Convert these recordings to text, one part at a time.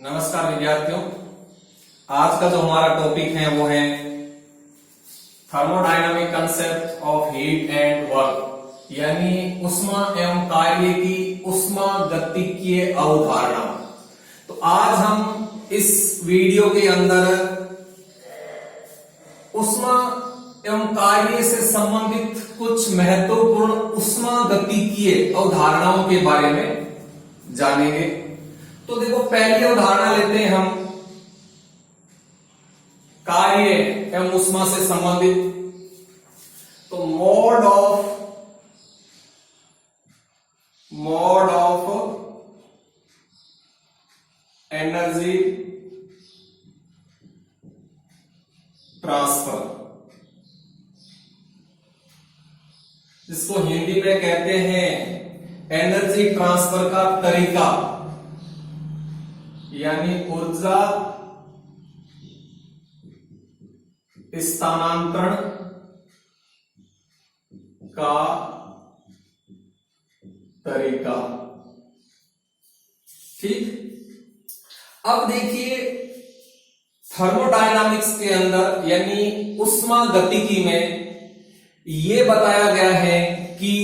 नमस्कार विद्यार्थियों, आज का जो हमारा टॉपिक है वो है thermodynamic concept of heat and work, यानी ऊष्मा एवं कार्य की ऊष्मागतिकीय अवधारणा। तो आज हम इस वीडियो के अंदर ऊष्मा एवं कार्य से संबंधित कुछ महत्वपूर्ण ऊष्मागतिकीय अवधारणाओं के बारे में जानेंगे। तो देखो, पहली उदाहरण लेते हैं हम कार्य एवं ऊष्मा से संबंधित। तो मोड ऑफ एनर्जी ट्रांसफर, जिसको हिंदी में कहते हैं एनर्जी ट्रांसफर का तरीका, यानी ऊर्जा स्थानांतरण का तरीका। ठीक, अब देखिए थर्मोडायनामिक्स के अंदर यानी ऊष्मागतिकी में यह बताया गया है कि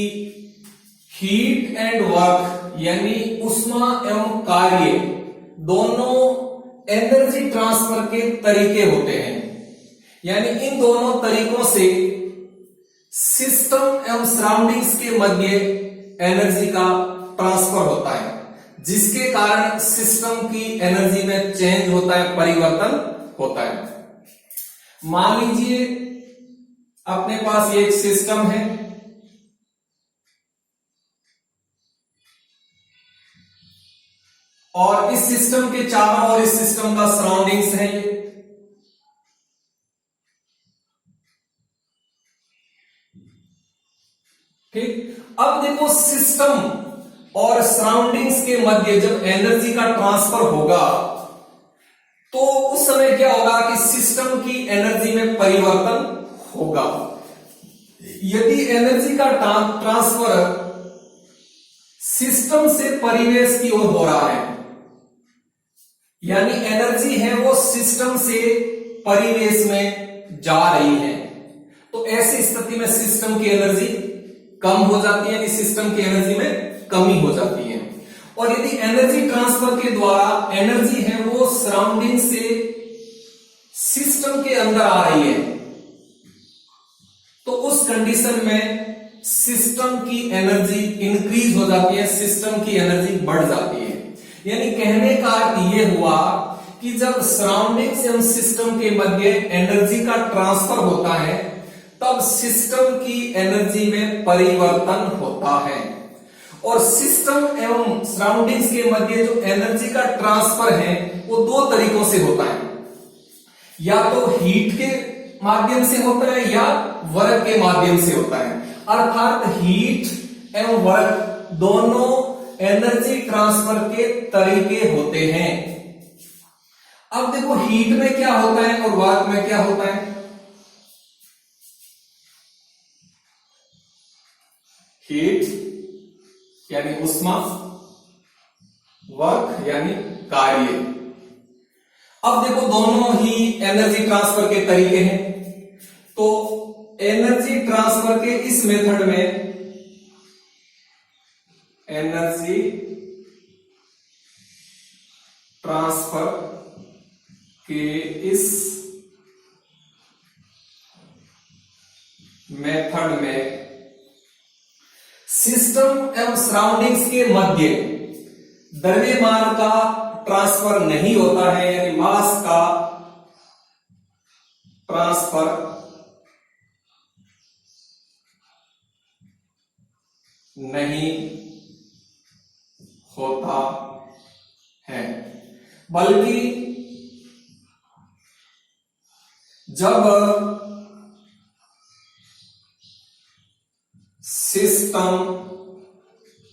हीट एंड वर्क यानी ऊष्मा एवं कार्य दोनों एनर्जी ट्रांसफर के तरीके होते हैं। यानी इन दोनों तरीकों से सिस्टम एवं सराउंडिंग्स के मध्य एनर्जी का ट्रांसफर होता है, जिसके कारण सिस्टम की एनर्जी में चेंज होता है, परिवर्तन होता है। मान लीजिए अपने पास ये एक सिस्टम है, और इस सिस्टम के चारों ओर इस सिस्टम का सराउंडिंग्स है ये। ठीक, अब देखो सिस्टम और सराउंडिंग्स के मध्य जब एनर्जी का ट्रांसफर होगा तो उस समय क्या होगा कि सिस्टम की एनर्जी में परिवर्तन होगा। यदि एनर्जी का ट्रांसफर सिस्टम से परिवेश की ओर हो रहा है, यानी एनर्जी है वो सिस्टम से परिवेश में जा रही है, तो ऐसी स्थिति में सिस्टम की एनर्जी कम हो जाती है, यानी सिस्टम की एनर्जी में कमी हो जाती है। और यदि एनर्जी ट्रांसफर के द्वारा एनर्जी है वो सराउंडिंग से सिस्टम के अंदर आ रही है, तो उस कंडीशन में सिस्टम की एनर्जी इंक्रीज हो जाती है, सिस्टम की एनर्जी बढ़ जाती है। यानी कहने का अर्थ यह हुआ कि जब सराउंडिंग्स एवं सिस्टम के मध्य एनर्जी का ट्रांसफर होता है तब सिस्टम की एनर्जी में परिवर्तन होता है। और सिस्टम एवं सराउंडिंग्स के मध्य जो एनर्जी का ट्रांसफर है वो दो तरीकों से होता है, या तो हीट के माध्यम से होता है या वर्क के माध्यम से होता है। अर्थात हीट एवं वर्क दोनों एनर्जी ट्रांसफर के तरीके होते हैं। अब देखो हीट में क्या होता है और वर्क में क्या होता है। हीट यानी ऊष्मा, वर्क यानी कार्य। अब देखो दोनों ही एनर्जी ट्रांसफर के तरीके हैं, तो एनर्जी ट्रांसफर के इस मेथड में एनर्जी ट्रांसफर के इस मेथड में सिस्टम एवं सराउंडिंग्स के मध्य द्रव्यमान का ट्रांसफर नहीं होता है, यानी मास का ट्रांसफर नहीं होता है, बल्कि जब सिस्टम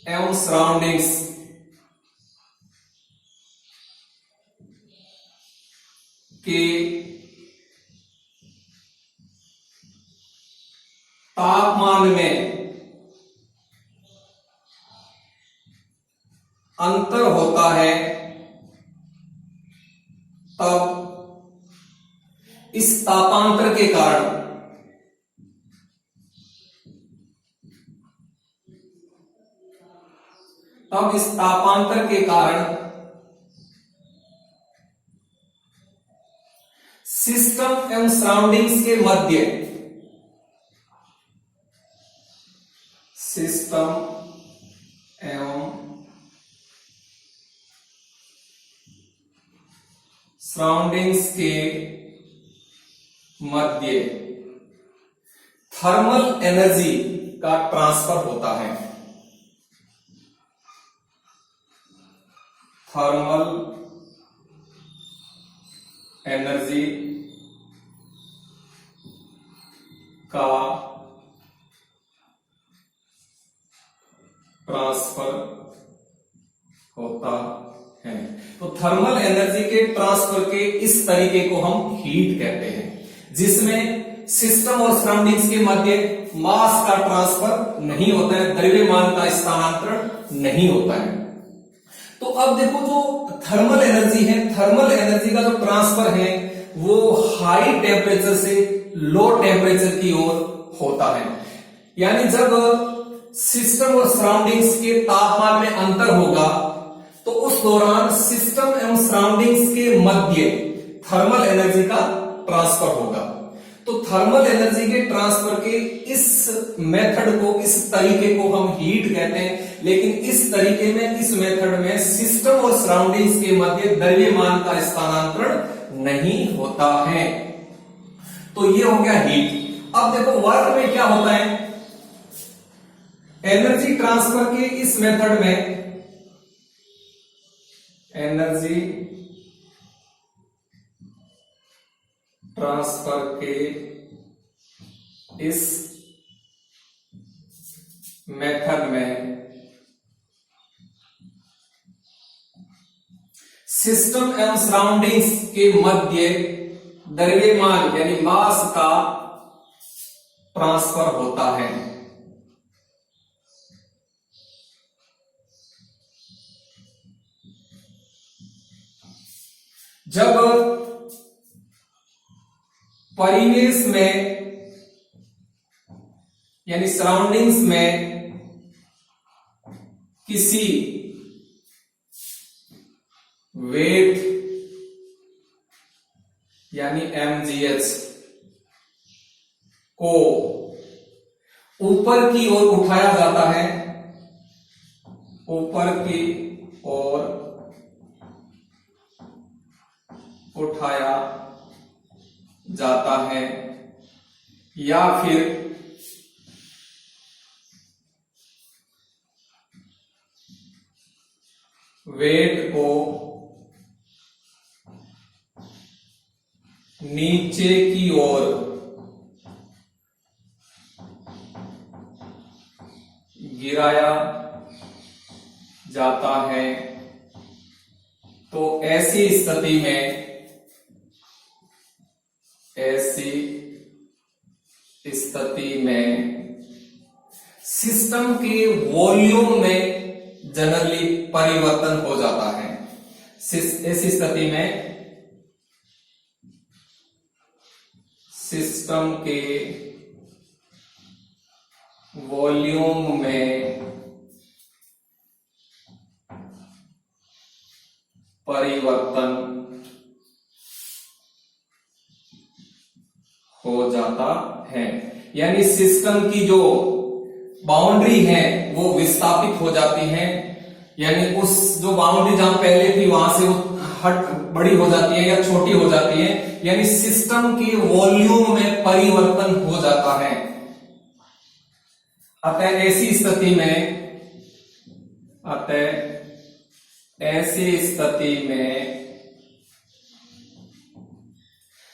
एवं सराउंडिंग्स के तापमान में अंतर होता है अब इस तापांतर के कारण सिस्टम एवं सराउंडिंग्स के मध्य थर्मल एनर्जी का ट्रांसफर होता है। थर्मल एनर्जी का ट्रांसफर होता है। तो थर्मल एनर्जी के ट्रांसफर के इस तरीके को हम हीट कहते हैं, जिसमें सिस्टम और सराउंडिंग्स के मध्य मास का ट्रांसफर नहीं होता है, द्रव्यमान का स्थानांतरण नहीं होता है। तो अब देखो जो थर्मल एनर्जी है, थर्मल एनर्जी का जो ट्रांसफर है वो हाई टेम्परेचर से लो टेम्परेचर की ओर होता है। यानी जब सिस्टम और सराउंडिंग्स के तापमान में अंतर होगा तो उस दौरान सिस्टम एवं सराउंडिंग्स के मध्य थर्मल एनर्जी का ट्रांसफर होगा। तो थर्मल एनर्जी के ट्रांसफर के इस मेथड को, इस तरीके को हम हीट कहते हैं, लेकिन इस तरीके में, इस मेथड में सिस्टम और सराउंडिंग्स के मध्य द्रव्यमान का स्थानांतरण नहीं होता है। तो ये हो गया हीट। अब देखो वर्क में क्या होता है, एनर्जी ट्रांसफर के इस मेथड में एनर्जी ट्रांसफर के इस मेथड में सिस्टम एवं सराउंडिंग्स के मध्य द्रव्यमान यानी मास का ट्रांसफर होता है। जब परिवेश में यानी सराउंडिंग्स में किसी वेट यानी mgh को ऊपर की ओर उठाया जाता है, ऊपर की ओर उठाया जाता है, या फिर वेट को नीचे की ओर गिराया जाता है, तो ऐसी स्थिति में सिस्टम के वॉल्यूम में जनरली परिवर्तन हो जाता है। ऐसी स्थिति में सिस्टम के वॉल्यूम में परिवर्तन हो जाता है। यानी सिस्टम की जो बाउंड्री है वो विस्थापित हो जाती है, यानी उस जो बाउंड्री जहां पहले थी वहां से वो बड़ी हो जाती है या छोटी हो जाती है, यानी सिस्टम के वॉल्यूम में परिवर्तन हो जाता है। अतः ऐसी स्थिति में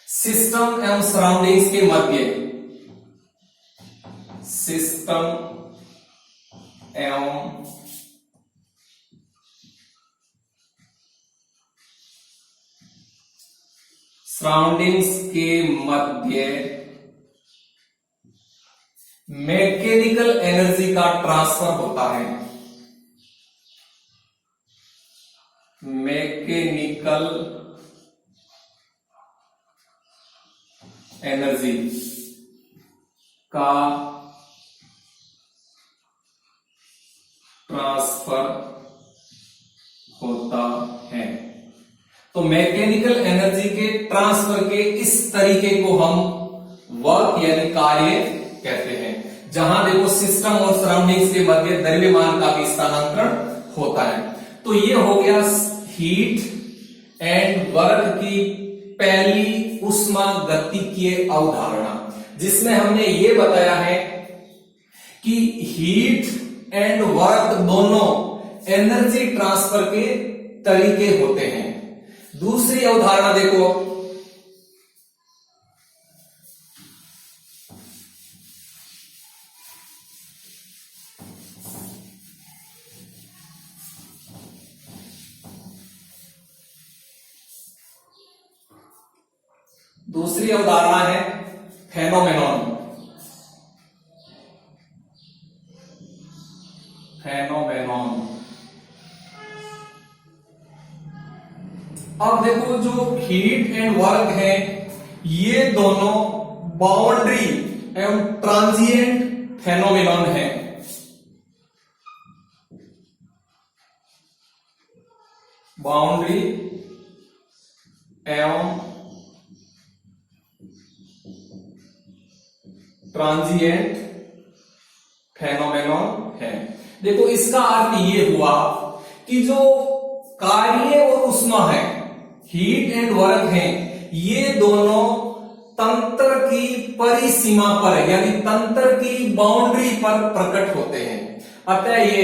सिस्टम एवं सराउंडिंग्स के मध्य मैकेनिकल एनर्जी का ट्रांसफर होता है। मैकेनिकल एनर्जी का ट्रांसफर होता है। तो मैकेनिकल एनर्जी के ट्रांसफर के इस तरीके को हम वर्क यानी कार्य कहते हैं, जहां देखो सिस्टम और सराउंडिंग्स के मध्य द्रव्यमान का भी स्थानांतरण होता है। तो ये हो गया हीट एंड वर्क की पहली उष्मागतिकीय अवधारणा, जिसमें हमने ये बताया है कि हीट एंड वर्क दोनों एनर्जी ट्रांसफर के तरीके होते हैं। दूसरी अवधारणा देखो, दूसरी अवधारणा है फेनोमेनॉन। फेनोमेनॉन अब देखो जो हीट एंड वर्क है ये दोनों बाउंड्री एवं ट्रांजिएंट फेनोमेनॉन है। बाउंड्री एवं ट्रांजिएंट फेनोमेनॉन है। देखो इसका अर्थ ये हुआ कि जो कार्य और उष्मा है, हीट एंड वर्क है, ये दोनों तंत्र की परिसीमा पर यानी तंत्र की बाउंड्री पर प्रकट होते हैं। अतः ये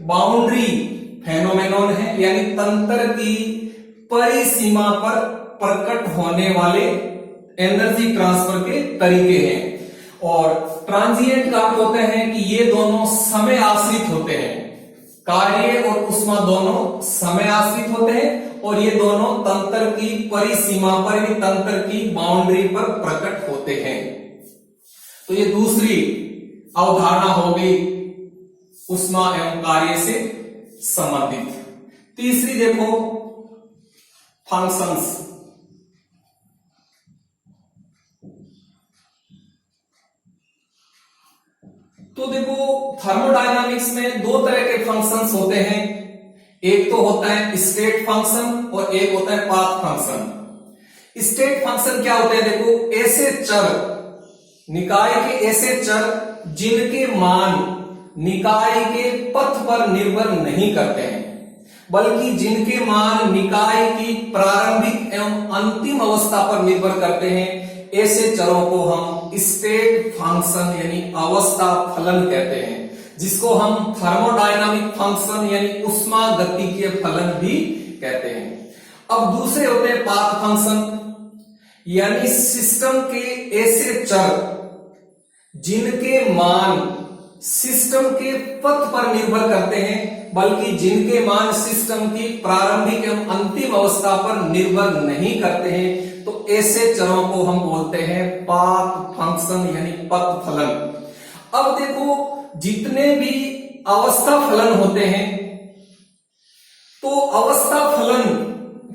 बाउंड्री फेनोमेनॉन है यानी तंत्र की परिसीमा पर प्रकट होने वाले एनर्जी ट्रांसफर के तरीके हैं। और ट्रांजिएंट का अर्थ होते हैं कि ये दोनों समय आश्रित होते हैं, कार्य और उष्मा दोनों समय आश्रित होते हैं और ये दोनों तंत्र की परिसीमा पर यानी तंत्र की बाउंड्री पर प्रकट होते हैं। तो ये दूसरी अवधारणा हो गई उष्मा एवं कार्य से संबंधित। तीसरी देखो फंक्शंस। तो देखो थर्मोडायनामिक्स में दो तरह के फंक्शंस होते हैं, एक तो होता है स्टेट फंक्शन और एक होता है पाथ फंक्शन। स्टेट फंक्शन क्या होते हैं? देखो ऐसे चर, निकाय के ऐसे चर जिनके मान निकाय के पथ पर निर्भर नहीं करते हैं, बल्कि जिनके मान निकाय की प्रारंभिक एवं अंतिम अवस्था पर निर्भर करते हैं, ऐसे चरों को हम स्टेट फंक्शन यानी अवस्था फलन कहते हैं, जिसको हम थर्मोडायनामिक फंक्शन यानी उष्मागतिकीय फलन भी कहते हैं। अब दूसरे होते हैं पाथ फंक्शन, यानी सिस्टम के ऐसे चर जिनके मान सिस्टम के पथ पर निर्भर करते हैं, बल्कि जिनके मान सिस्टम की प्रारंभिक एवं अंतिम अवस्था पर निर्भर नहीं करते हैं, तो ऐसे चरों को हम बोलते हैं पाथ फंक्शन यानी पथ फलन। अब देखो जितने भी अवस्था फलन होते हैं, तो अवस्था फलन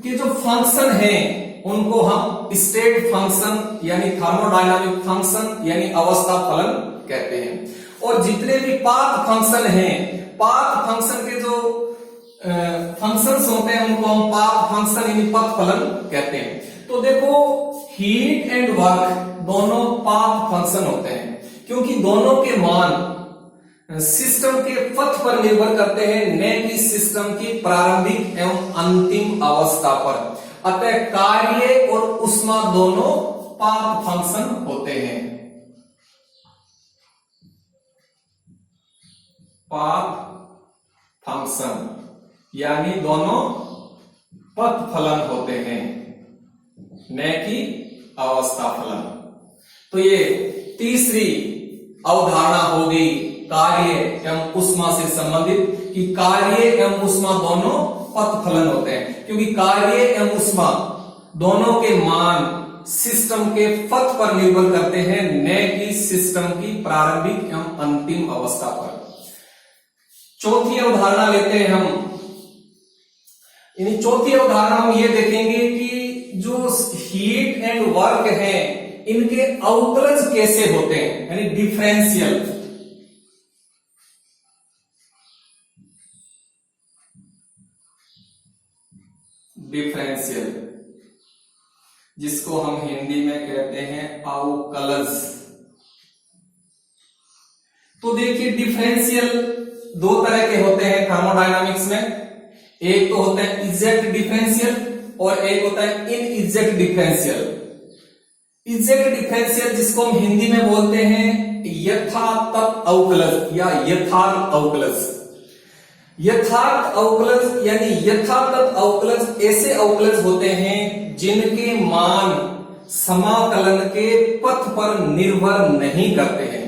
के जो फंक्शन हैं उनको हम स्टेट फंक्शन यानी थर्मोडायनामिक फंक्शन यानी अवस्था फलन कहते हैं। और जितने भी पाथ फंक्शन हैं, पाथ फंक्शन के जो फंक्शंस होते हैं उनको हम पाथ फंक्शन यानी पथ फलन कहते हैं। तो देखो हीट एंड वर्क दोनों पाथ फंक्शन होते हैं, क्योंकि दोनों के मान सिस्टम के पथ पर निर्भर करते हैं, न कि सिस्टम की प्रारंभिक एवं अंतिम अवस्था पर। अतः कार्य और उष्मा दोनों पाथ फंक्शन होते हैं। पाथ फंक्शन यानी दोनों पथ फलन होते हैं, न कि अवस्था फलन। तो ये तीसरी अवधारणा हो गई कार्य एवं उष्मा से संबंधित, कि कार्य एवं उष्मा दोनों पथ फलन होते हैं, क्योंकि कार्य एवं उष्मा दोनों के मान सिस्टम के पथ पर निर्भर करते हैं, न कि सिस्टम की प्रारंभिक एवं अंतिम अवस्था पर। चौथी अवधारणा लेते हैं हम। चौथी अवधारणा हम ये देखेंगे कि जो हीट एंड वर्क है इनके अवकलज कैसे होते हैं, यानी डिफरेंशियल। डिफरेंशियल जिसको हम हिंदी में कहते हैं अवकलज। तो देखिए डिफरेंशियल दो तरह के होते हैं थर्मोडायनामिक्स में। एक तो होता है एग्जैक्ट डिफरेंशियल और एक होता है इनएग्जैक्ट डिफरेंशियल। एग्जैक्ट डिफरेंशियल जिसको हम हिंदी में बोलते हैं यथातथ अवकलज या यथार्थ अवकलज। यथार्थ अवकलज यानी यथातथ अवकलज ऐसे अवकलज होते हैं जिनके मान समाकलन के पथ पर निर्भर नहीं करते हैं।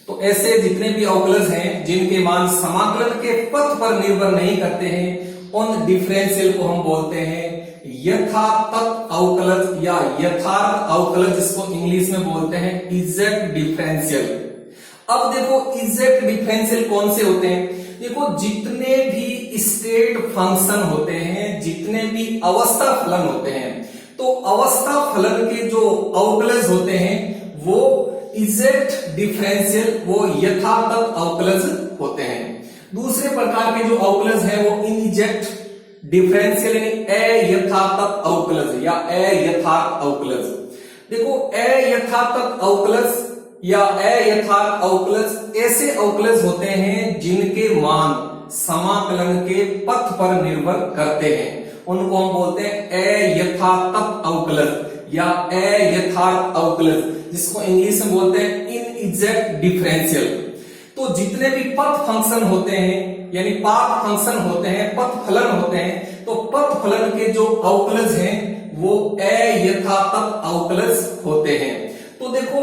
तो ऐसे जितने भी अवकलज हैं जिनके मान समाकलन के पथ पर निर्भर नहीं करते हैं, उन डिफरेंशियल को हम बोलते हैं यथातथ अवकलज या यथार्थ अवकलज, जिसको इंग्लिश में बोलते हैं एग्जैक्ट डिफरेंशियल। अब देखो एग्जैक्ट डिफरेंशियल कौन से होते हैं। देखो जितने भी स्टेट फंक्शन होते हैं, जितने भी अवस्था फलन होते हैं, तो अवस्था फलन के जो अवकलज होते हैं वो एग्जैक्ट डिफरेंशियल, वो यथातथ अवकलज होते हैं। दूसरे प्रकार के जो अवकलज है वो इनएग्जैक्ट डिफरेंशियल यानी अयथातथ अवकलज या अयथार्थ अवकलज। देखो अयथातथ अवकलज या अयथार्थ अवकलज ऐसे अवकलज होते हैं जिनके मान समाकलन के पथ पर निर्भर करते हैं, उनको हम बोलते हैं अयथातथ अवकलज या अयथार्थ अवकलज, जिसको इंग्लिश में बोलते हैं इनएग्जैक्ट डिफरेंशियल। तो जितने भी पथ फंक्शन होते हैं यानी पाथ फंक्शन होते हैं, पथ फलन होते हैं, तो पथ फलन के जो अवकलज हैं वो अयथातथ अवकलज होते हैं। तो देखो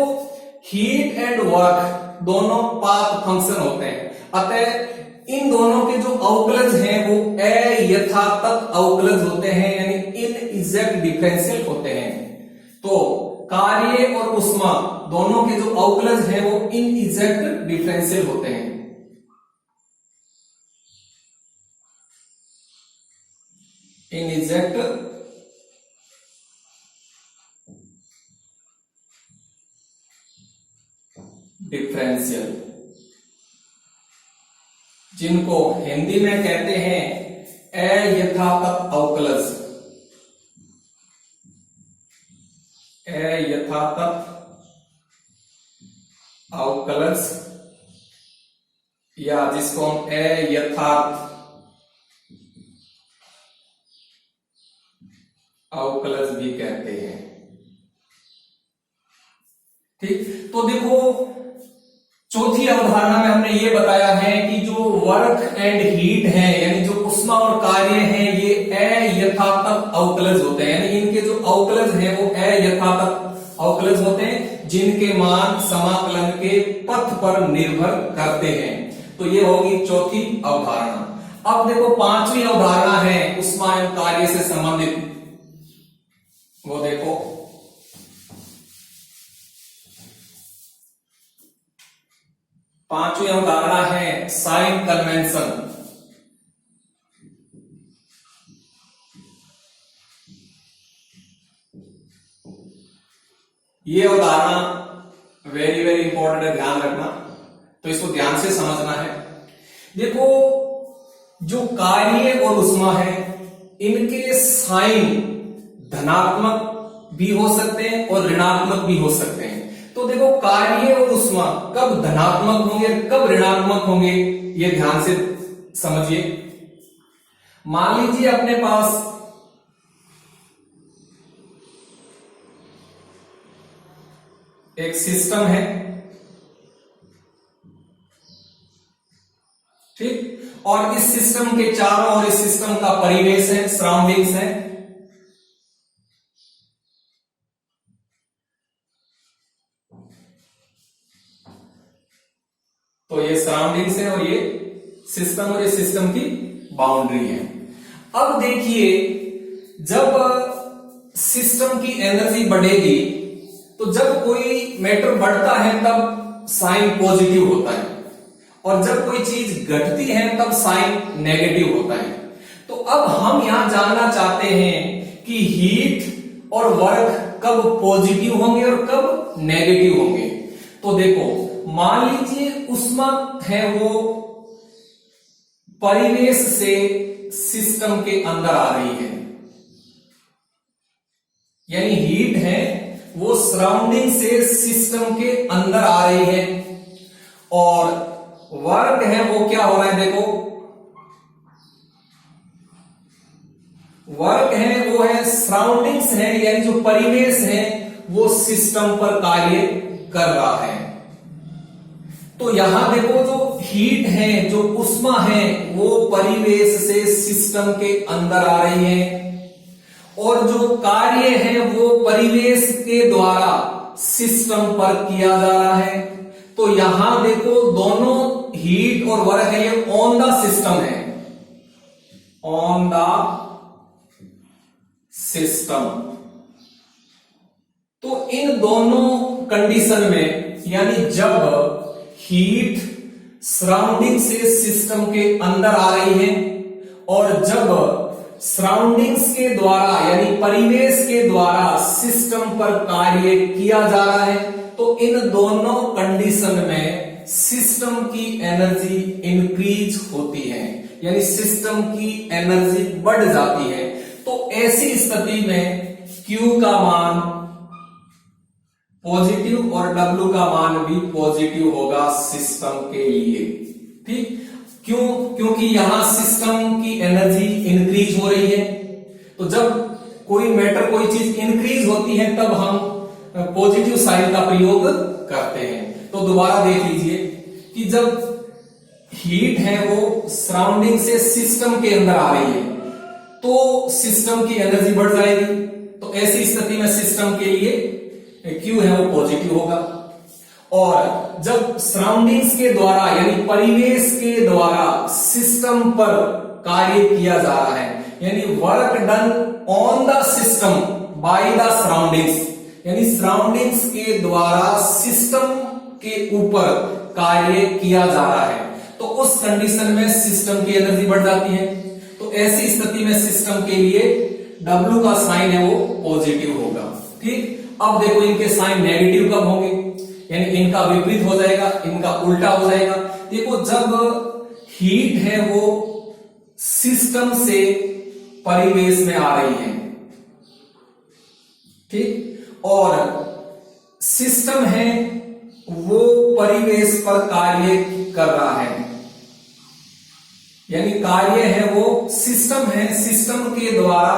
हीट एंड वर्क दोनों पाथ फंक्शन होते हैं, अतः इन दोनों के जो अवकलज हैं वो अयथातथ अवकलज होते हैं यानी इनएग्जैक्ट डिफरेंशियल होते हैं। तो कार्य और ऊष्मा दोनों के जो अवकलज हैं वो इनएग्जैक्ट डिफरेंशियल होते हैं। इनएग्जैक्ट डिफरेंशियल, जिनको हिंदी में कहते हैं अयथातथ अवकलज। अयथातथ अवकलज या जिसको हम अयथार्थ अवकलज भी कहते हैं। ठीक, तो देखो चौथी अवधारणा में हमने ये बताया है कि जो वर्क एंड हीट है यानी जो ऊष्मा और कार्य है ये अयथातथ अवकलज होते हैं, यानी इनके जो अवकलज हैं वो अयथातथ अवकलज होते हैं जिनके मान समाकलन के पथ पर निर्भर करते हैं। तो ये होगी चौथी अवधारणा। अब देखो पांचवी अवधारणा है ऊष्मा एवं कार्य से संबंधित, वो देखो पांचवी अवधारणा है साइन कन्वेंशन। ये अवधारणा वेरी वेरी इंपॉर्टेंट है, ध्यान रखना, तो इसको ध्यान से समझना है। देखो जो कार्य और ऊष्मा है इनके साइन धनात्मक भी हो सकते हैं और ऋणात्मक भी हो सकते हैं। तो देखो कार्य और ऊष्मा कब धनात्मक होंगे कब ऋणात्मक होंगे ये ध्यान से समझिए। मान लीजिए अपने पास एक सिस्टम है, ठीक, और इस सिस्टम के चारों ओर इस सिस्टम का परिवेश है, सराउंडिंग्स है। तो ये सराउंडिंग्स है और ये सिस्टम और ये सिस्टम की बाउंड्री है। अब देखिए जब सिस्टम की एनर्जी बढ़ेगी तो जब कोई मैटर बढ़ता है तब साइन पॉजिटिव होता है और जब कोई चीज घटती है तब साइन नेगेटिव होता है। तो अब हम यहां जानना चाहते हैं कि हीट और वर्क कब पॉजिटिव होंगे और कब नेगेटिव होंगे। तो देखो, मान लीजिए ऊष्मा है वो परिवेश से सिस्टम के अंदर आ रही है, यानी हीट है वो सराउंडिंग से सिस्टम के अंदर आ रही है, और वर्क है वो क्या हो रहा है, देखो वर्क है वो है सराउंडिंग्स है, यानी जो परिवेश है वो सिस्टम पर कार्य कर रहा है। तो यहां देखो, जो हीट है, जो ऊष्मा है वो परिवेश से सिस्टम के अंदर आ रही है, और जो कार्य है वो परिवेश के द्वारा सिस्टम पर किया जा रहा है। तो यहां देखो, दोनों हीट और वर्क है ये ऑन द सिस्टम है, ऑन द सिस्टम। तो इन दोनों कंडीशन में, यानी जब हीट सराउंडिंग से सिस्टम के अंदर आ रही है और जब सराउंडिंग्स के द्वारा यानी परिवेश के द्वारा सिस्टम पर कार्य किया जा रहा है, तो इन दोनों कंडीशन में सिस्टम की एनर्जी इंक्रीज होती है, यानी सिस्टम की एनर्जी बढ़ जाती है। तो ऐसी स्थिति में Q का मान पॉजिटिव और W का मान भी पॉजिटिव होगा सिस्टम के लिए। ठीक, क्यों? क्योंकि यहां सिस्टम की एनर्जी इंक्रीज हो रही है। तो जब कोई मैटर, कोई चीज इंक्रीज होती है तब हम पॉजिटिव साइन का प्रयोग करते हैं। तो दोबारा देख लीजिए कि जब हीट है वो सराउंडिंग से सिस्टम के अंदर आ रही है तो सिस्टम की एनर्जी बढ़ जाएगी। तो ऐसी स्थिति में सिस्टम के लिए Q है वो पॉजिटिव होगा, और जब सराउंडिंग्स के द्वारा यानी परिवेश के द्वारा सिस्टम पर कार्य किया जा रहा है, यानी work done on the system by the surroundings, यानी सराउंडिंग्स के द्वारा सिस्टम के ऊपर कार्य किया जा रहा है, तो उस कंडीशन में सिस्टम की एनर्जी बढ़ जाती है। तो ऐसी स्थिति में सिस्टम के लिए W का साइन है वो पॉजिटिव होगा। ठीक, अब देखो इनके साइन नेगेटिव कब होंगे, यानी इनका विपरीत हो जाएगा, इनका उल्टा हो जाएगा। देखो, जब हीट है वो सिस्टम से परिवेश में आ रही है, ठीक, और सिस्टम है वो परिवेश पर कार्य कर रहा है, यानी कार्य है वो सिस्टम है, सिस्टम के द्वारा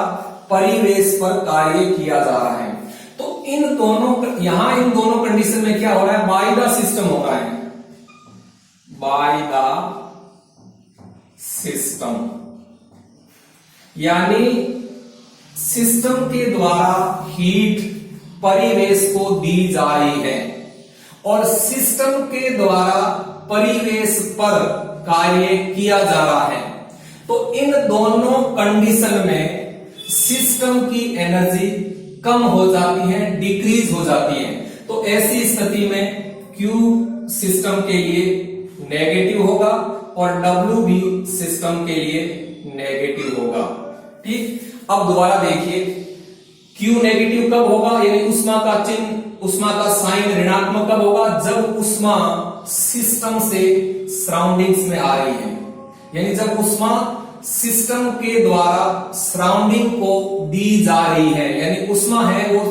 परिवेश पर कार्य किया जा रहा है। तो इन दोनों, यहां इन दोनों कंडीशन में क्या हो रहा है, बाय द सिस्टम हो रहा है, बाय द सिस्टम, यानी सिस्टम के द्वारा हीट परिवेश को दी जा रही है और सिस्टम के द्वारा परिवेश पर कार्य किया जा रहा है। तो इन दोनों कंडीशन में सिस्टम की एनर्जी कम हो जाती है, डिक्रीज हो जाती है। तो ऐसी स्थिति में Q सिस्टम के लिए नेगेटिव होगा और W भी सिस्टम के लिए नेगेटिव होगा। ठीक, अब दोबारा देखिए, Q नेगेटिव कब होगा, यानी ऊष्मा का चिन्ह, ऊष्मा का साइन ऋणात्मक कब होगा, जब ऊष्मा सिस्टम से सराउंडिंग्स में आ रही है, यानी जब ऊष्मा सिस्टम के द्वारा सराउंडिंग को दी जा रही है, यानी ऊष्मा है वो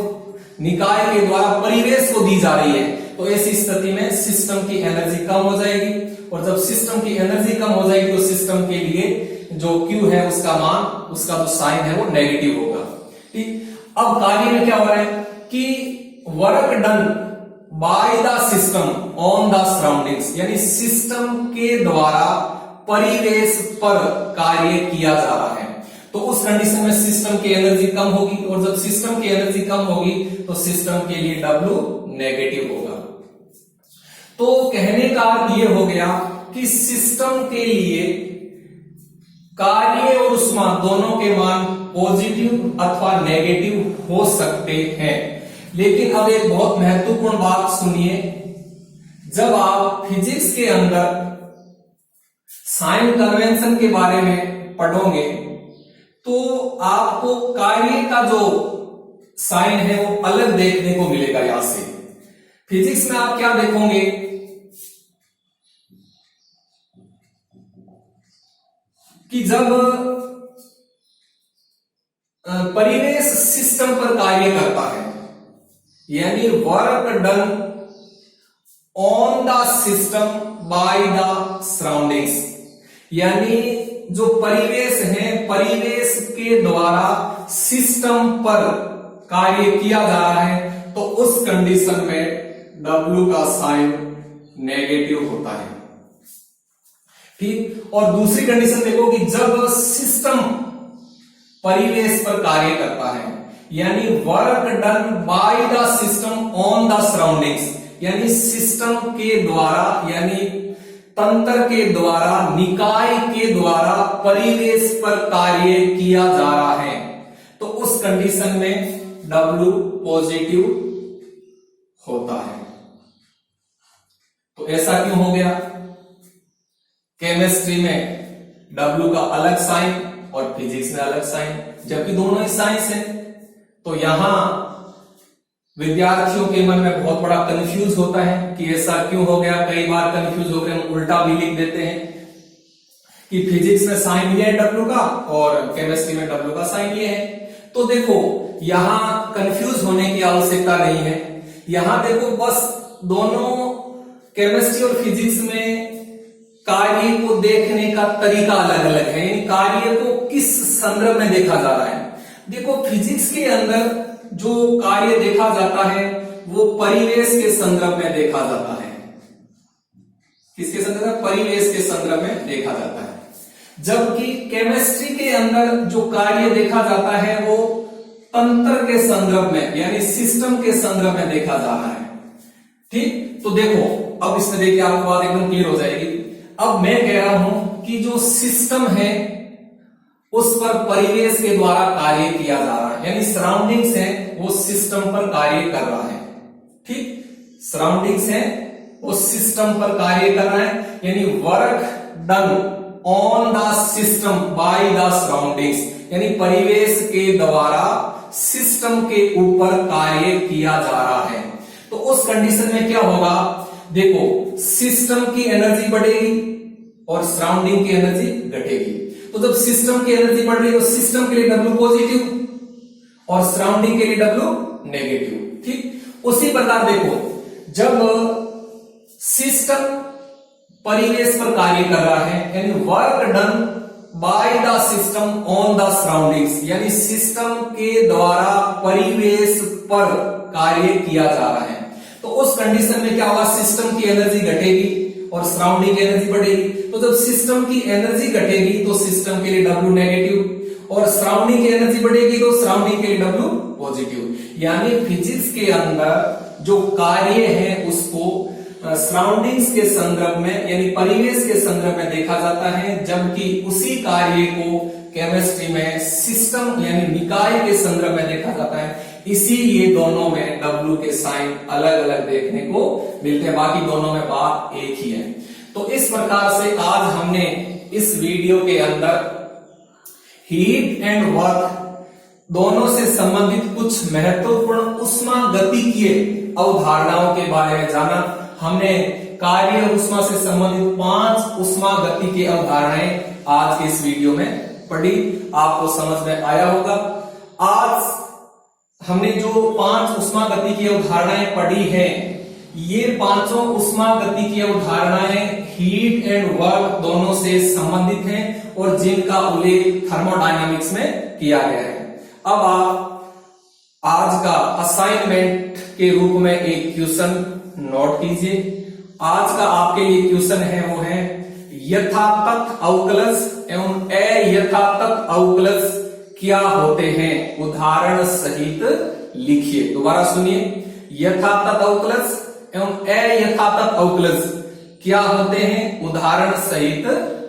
निकाय के द्वारा परिवेश को दी जा रही है। तो ऐसी स्थिति में सिस्टम की एनर्जी कम हो जाएगी, और जब सिस्टम की एनर्जी कम हो जाएगी तो सिस्टम के लिए जो Q है उसका मान, उसका जो साइन है वो नेगेटिव होगा। ठीक, अब कार्य में क्या हो रहा है कि work done by the system on the surroundings, यानी सिस्टम के द्वारा परिवेश पर कार्य किया जा रहा है। तो उस कंडीशन में सिस्टम की एनर्जी कम होगी, और जब सिस्टम की एनर्जी कम होगी तो सिस्टम के लिए W नेगेटिव होगा। तो कहने का अर्थ यह हो गया कि सिस्टम के लिए कार्य और ऊष्मा दोनों के मान पॉजिटिव अथवा नेगेटिव हो सकते हैं। लेकिन अब एक बहुत महत्वपूर्ण बात सुनिए, जब आप फिजिक्स के अंदर साइन कन्वेंशन के बारे में पढ़ोगे तो आपको कार्य का जो साइन है वो अलग देखने को मिलेगा यहां से। फिजिक्स में आप क्या देखोगे कि जब परिवेश सिस्टम पर कार्य करता है, यानी work done on the system by the surroundings, यानी जो परिवेश है परिवेश के द्वारा सिस्टम पर कार्य किया जा रहा है, तो उस कंडीशन में W का साइन नेगेटिव होता है। ठीक, और दूसरी कंडीशन देखो कि जब सिस्टम परिवेश पर कार्य करता है, यानी work done by the system on the surroundings, यानी सिस्टम के द्वारा यानी तंत्र के द्वारा निकाय के द्वारा परिवेश पर कार्य किया जा रहा है, तो उस कंडीशन में W पॉजिटिव होता है। तो ऐसा क्यों हो गया? केमिस्ट्री में W का अलग साइन और फिजिक्स में अलग साइन, जबकि दोनों ही साइंस है। तो यहां विद्यार्थियों के मन में बहुत बड़ा कंफ्यूज होता है कि ऐसा क्यों हो गया। कई बार कंफ्यूज होकर हम उल्टा भी लिख देते हैं कि फिजिक्स में साइन ये है W का और केमिस्ट्री में W का साइन ये है। तो देखो यहां कंफ्यूज होने की आवश्यकता नहीं है। यहां देखो बस दोनों केमिस्ट्री और फिजिक्स में कार्य को देखने का तरीका अलग अलग है, यानी कार्य को किस संदर्भ में देखा जा रहा है। देखो फिजिक्स के अंदर जो कार्य देखा जाता है वो परिवेश के संदर्भ में देखा जाता है। किसके संदर्भ में? परिवेश के संदर्भ में देखा जाता है। जबकि केमिस्ट्री के अंदर जो कार्य देखा जाता है वो तंत्र के संदर्भ में यानी सिस्टम के संदर्भ में देखा जा रहा है। ठीक, तो देखो अब इसमें देखिए आपको बात एकदम क्लियर हो जाएगी। अब मैं कह रहा हूं कि जो सिस्टम है उस पर परिवेश के द्वारा कार्य किया जा रहा है, यानी सराउंडिंग्स है वो सिस्टम पर कार्य कर रहा है। ठीक, सराउंडिंग्स है वो सिस्टम पर कार्य कर रहा है, यानी work done on the system by the surroundings, यानी परिवेश के द्वारा सिस्टम के ऊपर कार्य किया जा रहा है। तो उस कंडीशन में क्या होगा? देखो सिस्टम की एनर्जी बढ़ेगी और सराउंडिंग की एनर्जी घटेगी। तो जब सिस्टम की एनर्जी बढ़ रही है तो सिस्टम के लिए W पॉजिटिव और सराउंडिंग के लिए W नेगेटिव। ठीक, उसी प्रकार देखो जब सिस्टम परिवेश पर कार्य कर रहा है, यानी work done by the system on the surroundings, यानी सिस्टम के द्वारा परिवेश पर कार्य किया जा रहा है, तो उस कंडीशन में क्या होगा? सिस्टम की एनर्जी घटेगी और सराउंडिंग की एनर्जी बढ़ेगी। तो जब सिस्टम की एनर्जी घटेगी तो सिस्टम के लिए W नेगेटिव और सराउंडिंग की एनर्जी बढ़ेगी तो सराउंडिंग के लिए W पॉजिटिव। यानी फिजिक्स के अंदर जो कार्य है उसको सराउंडिंग्स के संदर्भ में यानी परिवेश के संदर्भ में देखा जाता है, जबकि उसी कार्य को केमिस्ट्री में सिस्टम यानी निकाय के संदर्भ में देखा जाता है। इसीलिए दोनों में W के साइन अलग अलग देखने को मिलते हैं, बाकी दोनों में बात एक ही है। तो इस प्रकार से आज हमने इस वीडियो के अंदर हीट एंड वर्क दोनों से संबंधित कुछ महत्वपूर्ण उष्मागतिकीय अवधारणाओं के बारे में जाना। हमने कार्य और उष्मा से संबंधित 5 उष्मागतिकीय अवधारणाएं आज के इस वीडियो में पढ़ी। आपको समझ में आया होगा। आज हमने जो 5 उष्मागतिकीय अवधारणाएं पढ़ी हैं, ये पांचों उष्मागतिकीय अवधारणाएं हीट एंड वर्क दोनों से संबंधित हैं और जिनका उल्लेख थर्मोडायनामिक्स में किया गया है। अब आप आज का असाइनमेंट के रूप में एक क्वेश्चन नोट कीजिए। आज का आपके लिए क्वेश्चन है वो है यथातथ अवकलज एवं अयथातथ अवकलज क्या होते हैं, उदाहरण सहित लिखिए। दोबारा सुनिए, यथातथ अवकलज एवं अयथातथ अवकलज क्या होते हैं, उदाहरण सहित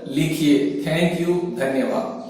लिखिए। थैंक यू, धन्यवाद।